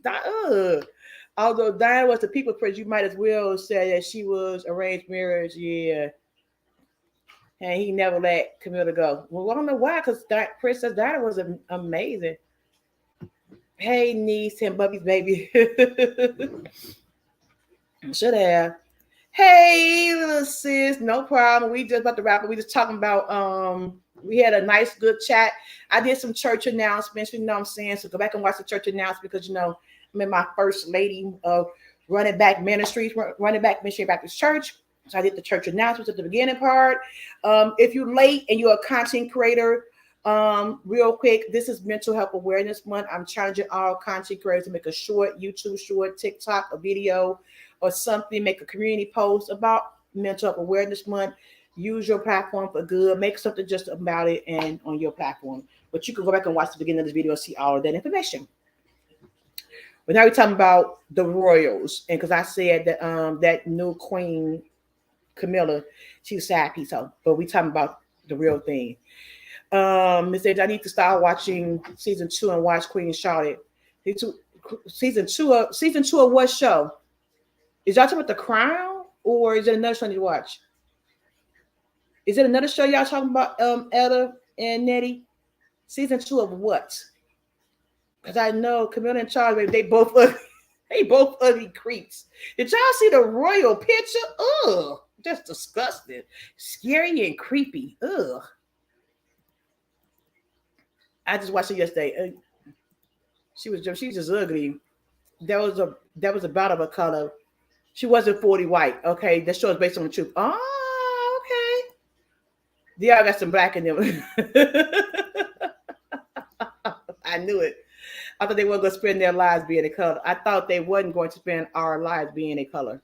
Although Diana was the people prince, you might as well say that she was arranged marriage. Yeah. And he never let Camilla go. Well, I don't know why, because Princess Diana was amazing. Hey, niece and Bubby's baby. Should have. Hey, little sis, no problem. We just about to wrap up. We just talking about we had a nice good chat. I did some church announcements, you know what I'm saying? So go back and watch the church announcements because I'm in my first lady of running back ministry Baptist Church. So I did the church announcements at the beginning part. If you're late and you're a content creator, real quick, this is Mental Health Awareness Month. I'm challenging all content creators to make a short YouTube short, TikTok, a video, or something, make a community post about Mental Health Awareness Month. Use your platform for good. Make something just about it and on your platform. But you can go back and watch the beginning of this video and see all of that information. But now we're talking about the royals, and because I said that that new queen Camilla, she's a side piece. But we talking about the real thing. Miss Age, I need to start watching season 2 and watch Queen Charlotte. season two of what show? Is y'all talking about The Crown, or is it another show you watch? Is it another show y'all talking about? Ella and Nettie, season two of what? Because I know Camilla and Charlie, baby, they both ugly. They both ugly creeps. Did y'all see the royal picture? Ugh, just disgusting, scary and creepy. Ugh. I just watched it yesterday. She was just ugly. That was about of a color. She wasn't 40 white. Okay, that show is based on the truth. Oh, okay. Yeah, I got some black in them. I knew it. I thought they weren't going to spend their lives being a color. I thought they wasn't going to spend our lives being a color.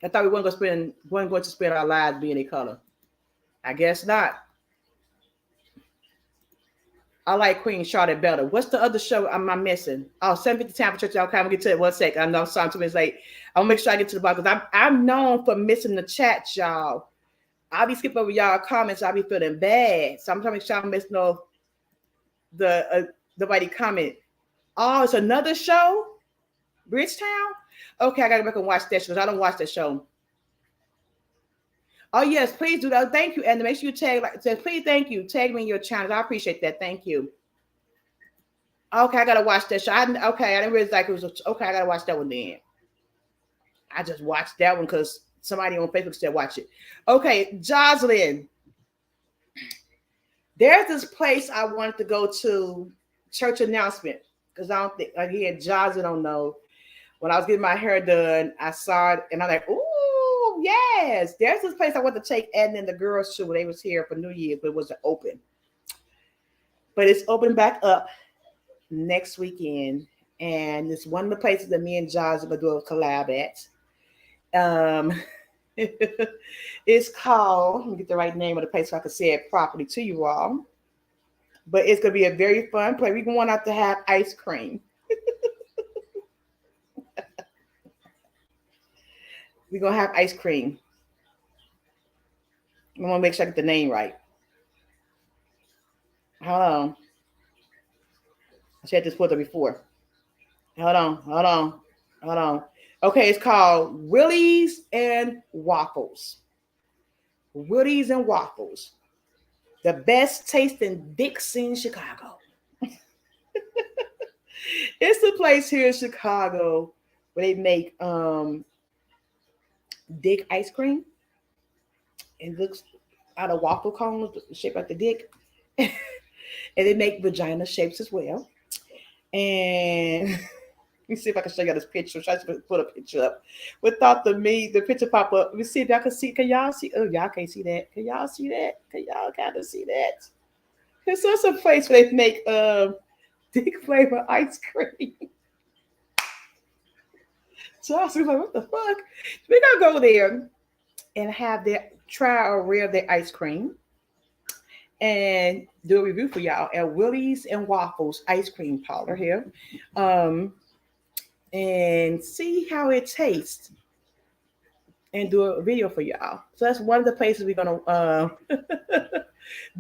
I thought we weren't going to spend our lives being a color. I guess not. I like Queen Charlotte better. What's the other show am I missing? Oh, 7:50 time for church. Okay, I'm gonna get to it 1 second. I know I'm sorry, 2 minutes late. I'm gonna make sure I get to the bottom because I'm known for missing the chat, y'all. I'll be skipping over y'all comments. I'll be feeling bad. So I'm trying to make sure I'm missing no nobody comment. Oh, it's another show? Bridgetown? Okay, I gotta go back and watch that show because I don't watch that show. Oh yes, please do that. Thank you, and make sure you tag please, thank you. Tag me in your channels. I appreciate that. Thank you. Okay, I gotta watch that show. I didn't realize it was okay. I gotta watch that one then. I just watched that one because somebody on Facebook said watch it. Okay, Jocelyn. There's this place I wanted to go to, church announcement, because I don't think again, Jocelyn don't know. When I was getting my hair done, I saw it and I'm like, ooh, yes. There's this place I want to take Ed and the girls to when they was here for New Year's, but it wasn't open. But it's open back up next weekend. And it's one of the places that me and Josh are gonna do a collab at. It's called, let me get the right name of the place so I can say it properly to you all. But it's gonna be a very fun place. We're going out to have ice cream. We're gonna have ice cream. I want to make sure I get the name right. Hold on. I said this for before. Hold on. Okay, it's called Willies and Waffles. Willies and Waffles. The best tasting dicks in Chicago. It's a place here in Chicago where they make dick ice cream. It looks out of waffle cones shaped like the dick. And they make vagina shapes as well. And let me see if I can show you this picture. Try to put a picture up without the picture pop up. Let me see if y'all can see. Can y'all see? Oh, y'all can't see that. Can y'all see that? Can y'all kind of see that? It's also a place where they make dick flavor ice cream. Josh was like, what the fuck? We're gonna go there and have try or rare their ice cream and do a review for y'all at Willie's and Waffles ice cream parlor here. And see how it tastes and do a video for y'all. So that's one of the places we're gonna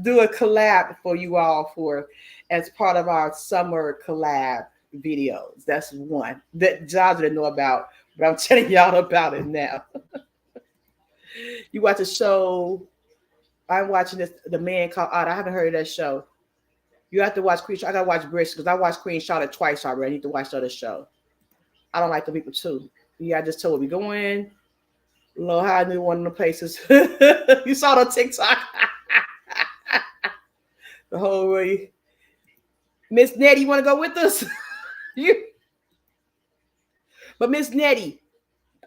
do a collab for you all for as part of our summer collab videos. That's one that Josh didn't know about, but I'm telling y'all about it now. You watch a show. I'm watching this. The Man Called Otto. I haven't heard of that show. You have to watch Queen. I gotta watch British because I watched Queen Charlotte twice already. I need to watch the other show. I don't like the people too. Yeah, I just told we going. Lord, how I knew one of the places. You saw it on TikTok. The whole way. Miss Nettie, you want to go with us? But Miss Nettie,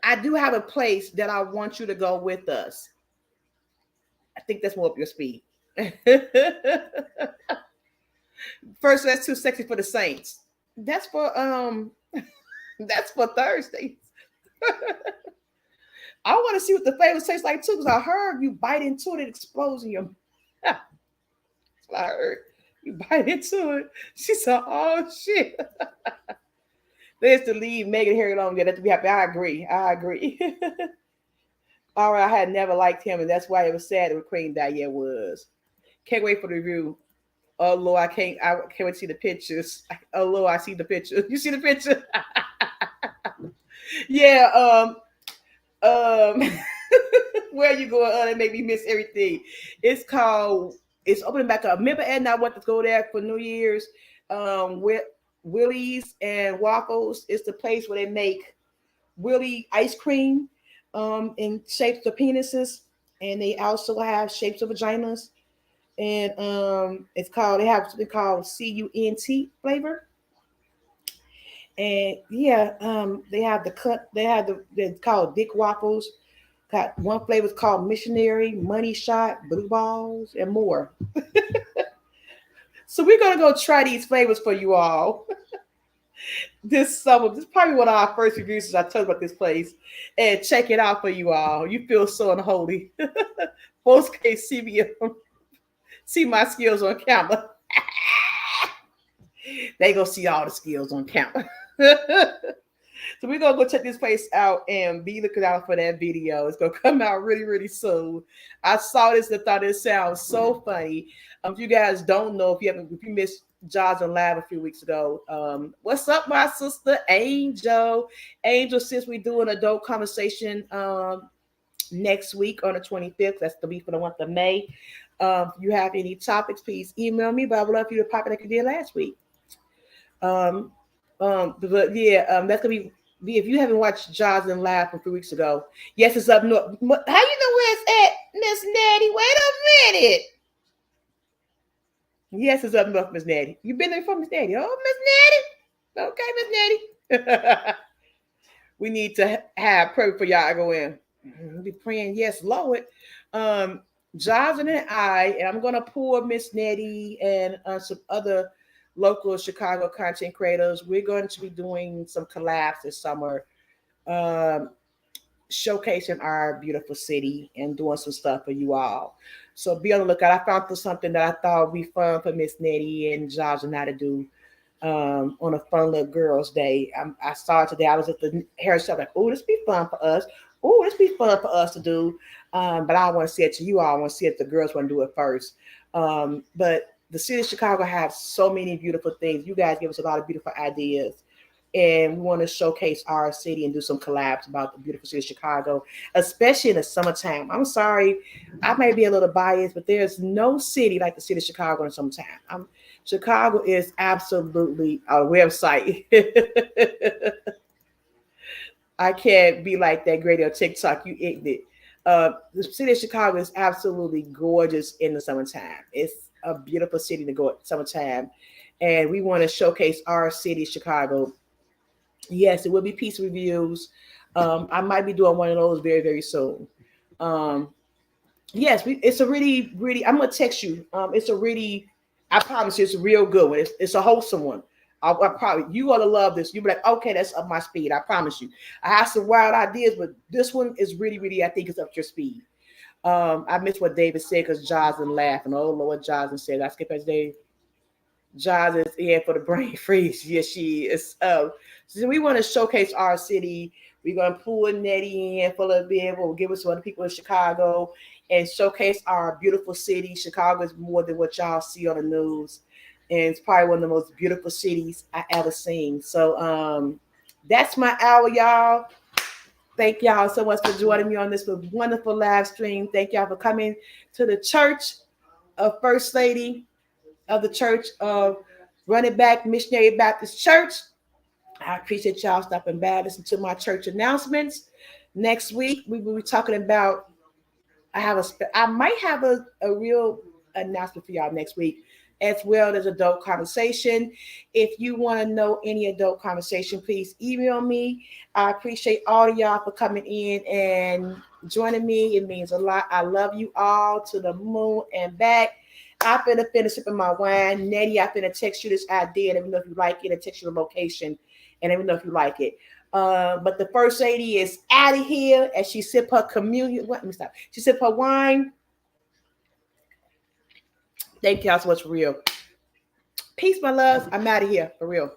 I do have a place that I want you to go with us. I think that's more up your speed. First, that's too sexy for the Saints. That's for Thursdays. I want to see what the flavor tastes like too, because I heard you bite into it, it explodes in your mouth. That's what I heard. You bite into it. She said, oh shit. There's to leave Megan Harry alone. That to be happy. I agree. All right, I had never liked him, and that's why it was sad that Queen Diane was. Can't wait for the review Oh Lord, I can't wait to see the pictures. Oh Lord, I see the picture. You see the picture? Yeah. Um. Where you going? It made me miss everything. It's called. It's opening back up. Remember, Ed and I went to go there for New Year's. With Willie's and Waffles. It's the place where they make Willie ice cream, in shapes of penises, and they also have shapes of vaginas. And it's called. They have something called CUNT flavor. And yeah, they have the cut. They have they're called Dick Waffles. Got one flavor called Missionary, Money Shot, Blue Balls, and more. So we're gonna go try these flavors for you all this summer. This is probably one of our first reviews as I told you about this place, and check it out for you all. You feel so unholy. Folks can't see me, see my skills on camera. They gonna see all the skills on camera. So we're gonna go check this place out and be looking out for that video. It's gonna come out really, really soon. I saw this and thought it sounds so funny. If you guys don't know, if you missed Jaws and Lab a few weeks ago, what's up, my sister Angel? Angel, since we're doing adult conversation next week on the 25th, that's the week for the month of May. If you have any topics, please email me. But I would love for you to pop it like you did last week. But yeah, that's gonna be if you haven't watched Jaws and Laugh from 3 weeks ago. Yes, it's up north. How you know where it's at, Miss Natty? Wait a minute. Yes, it's up north, Miss Natty. You been there before, Miss Natty? Oh, Miss Natty. Okay, Miss Natty. We need to have prayer for y'all to go in. We'll be praying, yes, Lord. Jaws and I'm gonna pull Miss Nettie and some other local Chicago content creators. We're going to be doing some collabs this summer, um, showcasing our beautiful city and doing some stuff for you all. So be on the lookout. I found something that I thought would be fun for Miss Nettie and Josh and I to do, on a fun little girls' day. I saw it today. I was at the hair shop like, oh, this be fun for us. Oh, this be fun for us to do. But I want to see it to you all. I want to see if the girls want to do it first. But the city of Chicago has so many beautiful things. You guys give us a lot of beautiful ideas. And we want to showcase our city and do some collabs about the beautiful city of Chicago, especially in the summertime. I'm sorry, I may be a little biased, but there's no city like the city of Chicago in the summertime. Chicago is absolutely a website. I can't be like that great on TikTok, you ignorant. The city of Chicago is absolutely gorgeous in the summertime. It's a beautiful city to go at summertime. And we want to showcase our city, Chicago. Yes, it will be piece reviews. I might be doing one of those very, very soon. Um, yes, it's a really, really, I'm going to text you. It's a really, I promise you, it's a real good one. It's a wholesome one. I probably, you going to love this. You'll be like, okay, that's up my speed. I promise you. I have some wild ideas, but this one is really, really, I think it's up your speed. I missed what David said because Jaws and laughing. Oh Lord, Jaws and said, I skip as Dave. Jaws is here for the brain freeze. Yes, she is. So we want to showcase our city. We're going to pull Nettie in for a little bit. We'll give us some other people in Chicago and showcase our beautiful city. Chicago is more than what y'all see on the news. And it's probably one of the most beautiful cities I ever seen. So that's my hour, y'all. Thank y'all so much for joining me on this wonderful live stream. Thank y'all for coming to the church of First Lady of the Church of Running Back Missionary Baptist Church. I appreciate y'all stopping by, listen to my church announcements. Next week, we will be talking about, I might have a real announcement for y'all next week, as well as adult conversation. If you want to know any adult conversation, please email me. I appreciate all of y'all for coming in and joining me. It means a lot. I love you all to the moon and back. I'm finna finish sipping my wine. Nettie, I'm finna text you this idea and let me know if you like it, and text you the location and let me know if you like it. But the first lady is out of here as she sip her communion. Let me stop. She sip her wine. Thank y'all so much for real. Peace, my loves. I'm out of here for real.